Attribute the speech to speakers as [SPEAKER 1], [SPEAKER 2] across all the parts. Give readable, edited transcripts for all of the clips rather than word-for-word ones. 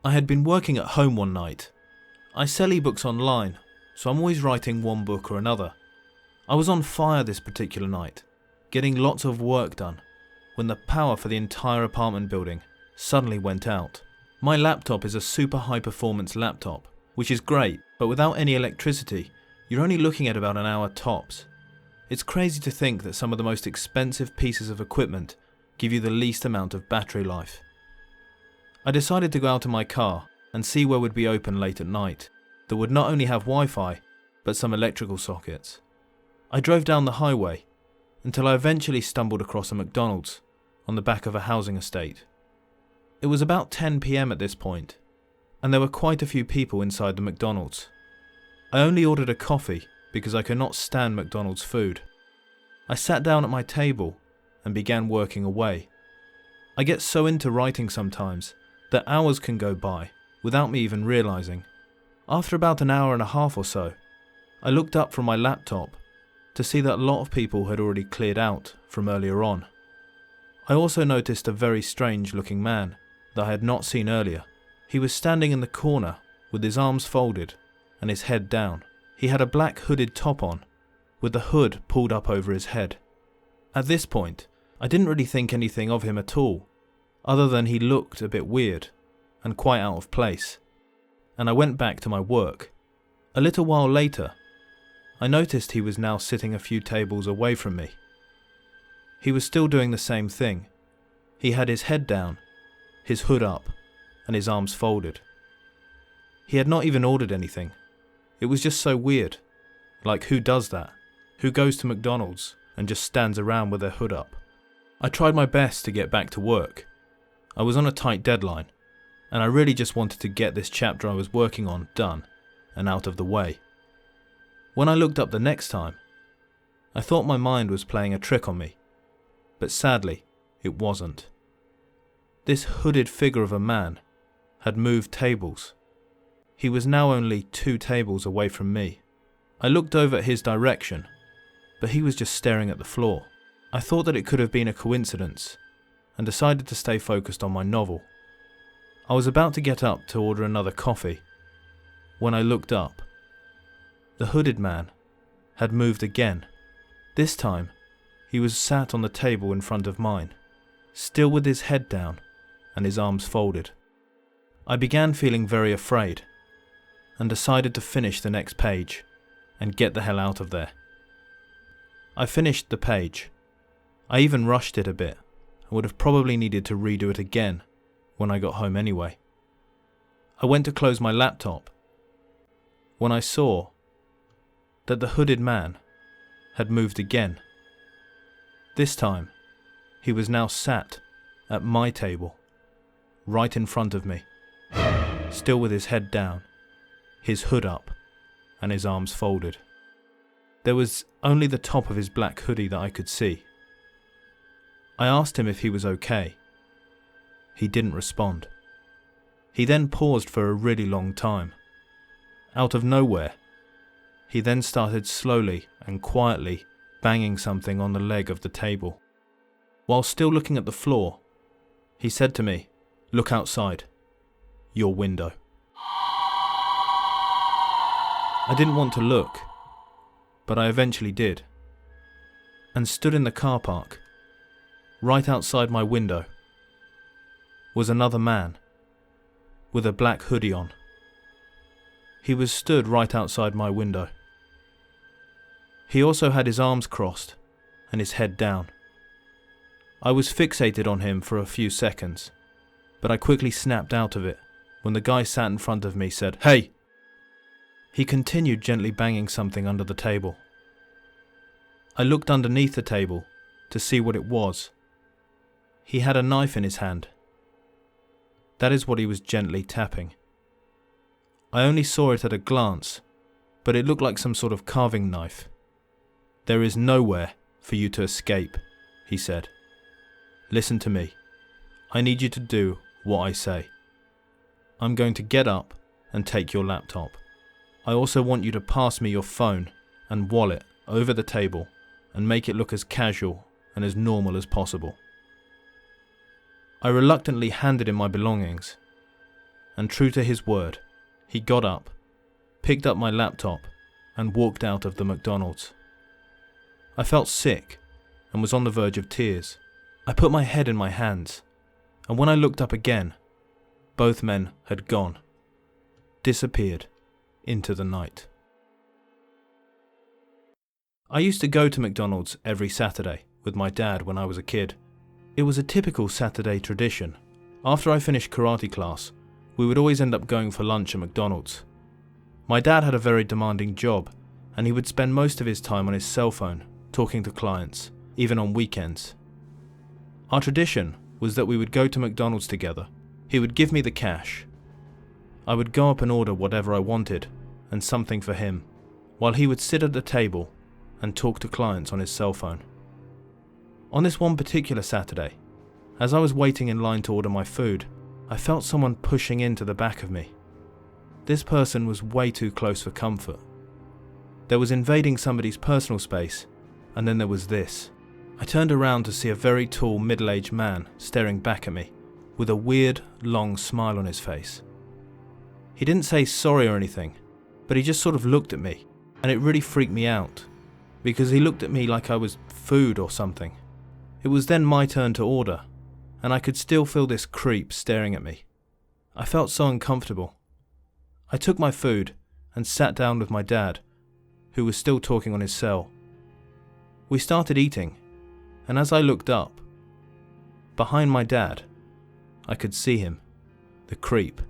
[SPEAKER 1] I had been working at home one night. I sell ebooks online, so I'm always writing one book or another. I was on fire this particular night, getting lots of work done, when the power for the entire apartment building suddenly went out. My laptop is a super high performance laptop, which is great, but without any electricity, you're only looking at about an hour tops. It's crazy to think that some of the most expensive pieces of equipment give you the least amount of battery life. I decided to go out in my car and see where would be open late at night that would not only have Wi-Fi, but some electrical sockets. I drove down the highway until I eventually stumbled across a McDonald's on the back of a housing estate. It was about 10 PM at this point, and there were quite a few people inside the McDonald's. I only ordered a coffee because I could not stand McDonald's food. I sat down at my table and began working away. I get so into writing sometimes that hours can go by without me even realizing. After about an hour and a half or so, I looked up from my laptop to see that a lot of people had already cleared out from earlier on. I also noticed a very strange looking man that I had not seen earlier. He was standing in the corner with his arms folded and his head down. He had a black hooded top on with the hood pulled up over his head. At this point, I didn't really think anything of him at all, other than he looked a bit weird and quite out of place, and I went back to my work. A little while later, I noticed he was now sitting a few tables away from me. He was still doing the same thing. He had his head down, his hood up, and his arms folded. He had not even ordered anything. It was just so weird. Like, who does that? Who goes to McDonald's and just stands around with their hood up? I tried my best to get back to work. I was on a tight deadline, and I really just wanted to get this chapter I was working on done and out of the way. When I looked up the next time, I thought my mind was playing a trick on me, but sadly, it wasn't. This hooded figure of a man had moved tables. He was now only 2 tables away from me. I looked over at his direction, but he was just staring at the floor. I thought that it could have been a coincidence and decided to stay focused on my novel. I was about to get up to order another coffee when I looked up. The hooded man had moved again. This time, he was sat on the table in front of mine, still with his head down and his arms folded. I began feeling very afraid and decided to finish the next page and get the hell out of there. I finished the page. I even rushed it a bit and would have probably needed to redo it again when I got home anyway. I went to close my laptop when I saw that the hooded man had moved again. This time, he was now sat at my table, right in front of me, still with his head down, his hood up, and his arms folded. There was only the top of his black hoodie that I could see. I asked him if he was okay. He didn't respond. He then paused for a really long time. Out of nowhere, he then started slowly and quietly banging something on the leg of the table. While still looking at the floor, he said to me, "Look outside. Your window." I didn't want to look, but I eventually did, and stood in the car park. Right outside my window was another man with a black hoodie on. He was stood right outside my window. He also had his arms crossed and his head down. I was fixated on him for a few seconds, but I quickly snapped out of it when the guy sat in front of me said, "Hey!" He continued gently banging something under the table. I looked underneath the table to see what it was. He had a knife in his hand. That is what he was gently tapping. I only saw it at a glance, but it looked like some sort of carving knife. "There is nowhere for you to escape," he said. "Listen to me. I need you to do what I say. I'm going to get up and take your laptop. I also want you to pass me your phone and wallet over the table and make it look as casual and as normal as possible." I reluctantly handed him my belongings, and true to his word, he got up, picked up my laptop, and walked out of the McDonald's. I felt sick and was on the verge of tears. I put my head in my hands, and when I looked up again, both men had gone, disappeared into the night. I used to go to McDonald's every Saturday with my dad when I was a kid. It was a typical Saturday tradition. After I finished karate class, we would always end up going for lunch at McDonald's. My dad had a very demanding job, and he would spend most of his time on his cell phone, talking to clients, even on weekends. Our tradition was that we would go to McDonald's together. He would give me the cash. I would go up and order whatever I wanted, and something for him, while he would sit at the table and talk to clients on his cell phone. On this one particular Saturday, as I was waiting in line to order my food, I felt someone pushing into the back of me. This person was way too close for comfort. There was invading somebody's personal space, and then there was this. I turned around to see a very tall, middle-aged man staring back at me, with a weird, long smile on his face. He didn't say sorry or anything, but he just sort of looked at me, and it really freaked me out, because he looked at me like I was food or something. It was then my turn to order, and I could still feel this creep staring at me. I felt so uncomfortable. I took my food and sat down with my dad, who was still talking on his cell. We started eating, and as I looked up, behind my dad, I could see him, the creep.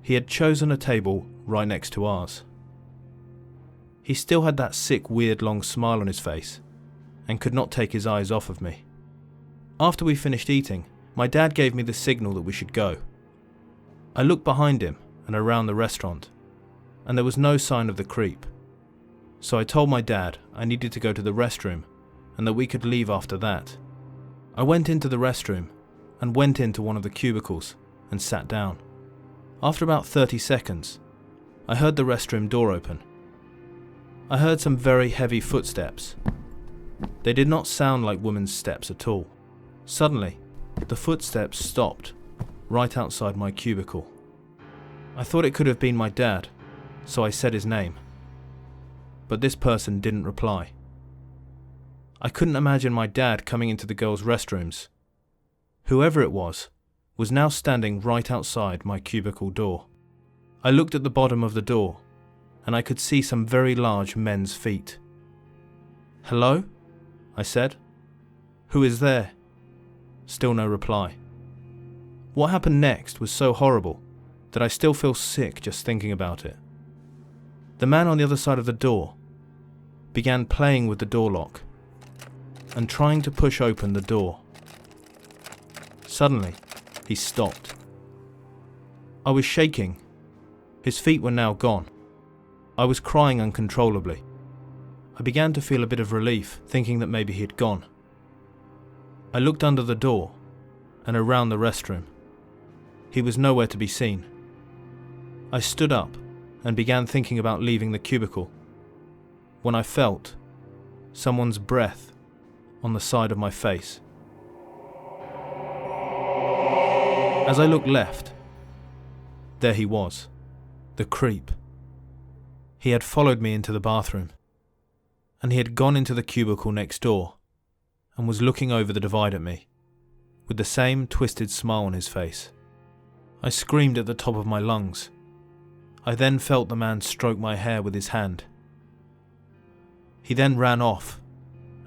[SPEAKER 1] He had chosen a table right next to ours. He still had that sick, weird, long smile on his face, and could not take his eyes off of me. After we finished eating, my dad gave me the signal that we should go. I looked behind him and around the restaurant, and there was no sign of the creep. So I told my dad I needed to go to the restroom and that we could leave after that. I went into the restroom and went into one of the cubicles and sat down. After about 30 seconds, I heard the restroom door open. I heard some very heavy footsteps. They did not sound like women's steps at all. Suddenly, the footsteps stopped right outside my cubicle. I thought it could have been my dad, so I said his name. But this person didn't reply. I couldn't imagine my dad coming into the girls' restrooms. Whoever it was now standing right outside my cubicle door. I looked at the bottom of the door, and I could see some very large men's feet. "Hello?" I said. "Who is there?" Still no reply. What happened next was so horrible that I still feel sick just thinking about it. The man on the other side of the door began playing with the door lock and trying to push open the door. Suddenly, he stopped. I was shaking. His feet were now gone. I was crying uncontrollably. I began to feel a bit of relief, thinking that maybe he had gone. I looked under the door and around the restroom. He was nowhere to be seen. I stood up and began thinking about leaving the cubicle when I felt someone's breath on the side of my face. As I looked left, there he was, the creep. He had followed me into the bathroom, and he had gone into the cubicle next door and was looking over the divide at me, with the same twisted smile on his face. I screamed at the top of my lungs. I then felt the man stroke my hair with his hand. He then ran off,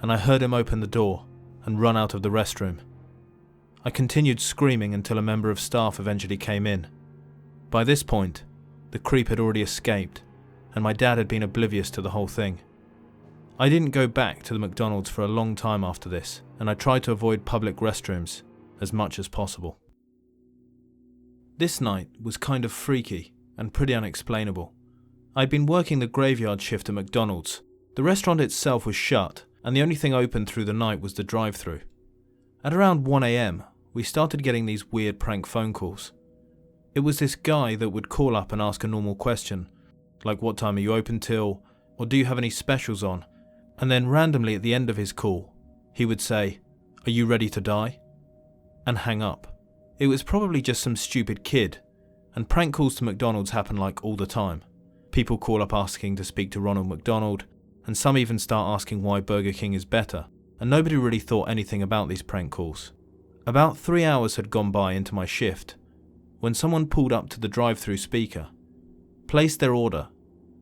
[SPEAKER 1] and I heard him open the door and run out of the restroom. I continued screaming until a member of staff eventually came in. By this point, the creep had already escaped, and my dad had been oblivious to the whole thing. I didn't go back to the McDonald's for a long time after this, and I tried to avoid public restrooms as much as possible. This night was kind of freaky and pretty unexplainable. I'd been working the graveyard shift at McDonald's. The restaurant itself was shut, and the only thing open through the night was the drive-thru. At around 1 a.m, we started getting these weird prank phone calls. It was this guy that would call up and ask a normal question, like what time are you open till, or do you have any specials on, and then randomly at the end of his call, he would say, "Are you ready to die?" and hang up. It was probably just some stupid kid, And prank calls to McDonald's happen like all the time. People call up asking to speak to Ronald McDonald, and some even start asking why Burger King is better, and nobody really thought anything about these prank calls. About 3 hours had gone by into my shift when someone pulled up to the drive-through speaker, placed their order,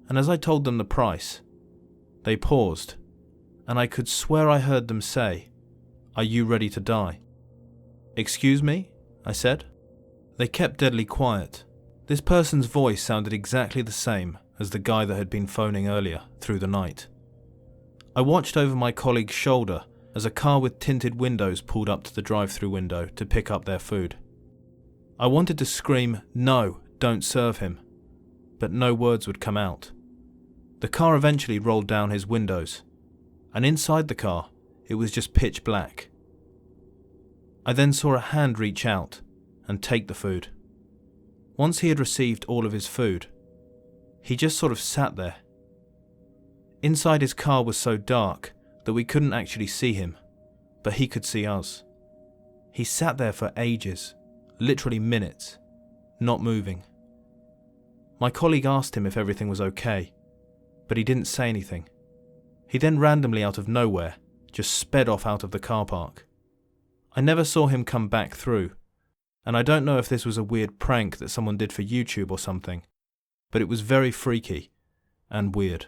[SPEAKER 1] and as I told them the price, they paused, and I could swear I heard them say, "Are you ready to die?" "Excuse me?" I said. They kept deadly quiet. This person's voice sounded exactly the same as the guy that had been phoning earlier through the night. I watched over my colleague's shoulder as a car with tinted windows pulled up to the drive-through window to pick up their food. I wanted to scream, "No, don't serve him," but no words would come out. The car eventually rolled down his windows, and inside the car, it was just pitch black. I then saw a hand reach out and take the food. Once he had received all of his food, he just sort of sat there. Inside his car was so dark that we couldn't actually see him, but he could see us. He sat there for ages, literally minutes, not moving. My colleague asked him if everything was okay, but he didn't say anything. He then randomly out of nowhere just sped off out of the car park. I never saw him come back through, and I don't know if this was a weird prank that someone did for YouTube or something, but it was very freaky and weird.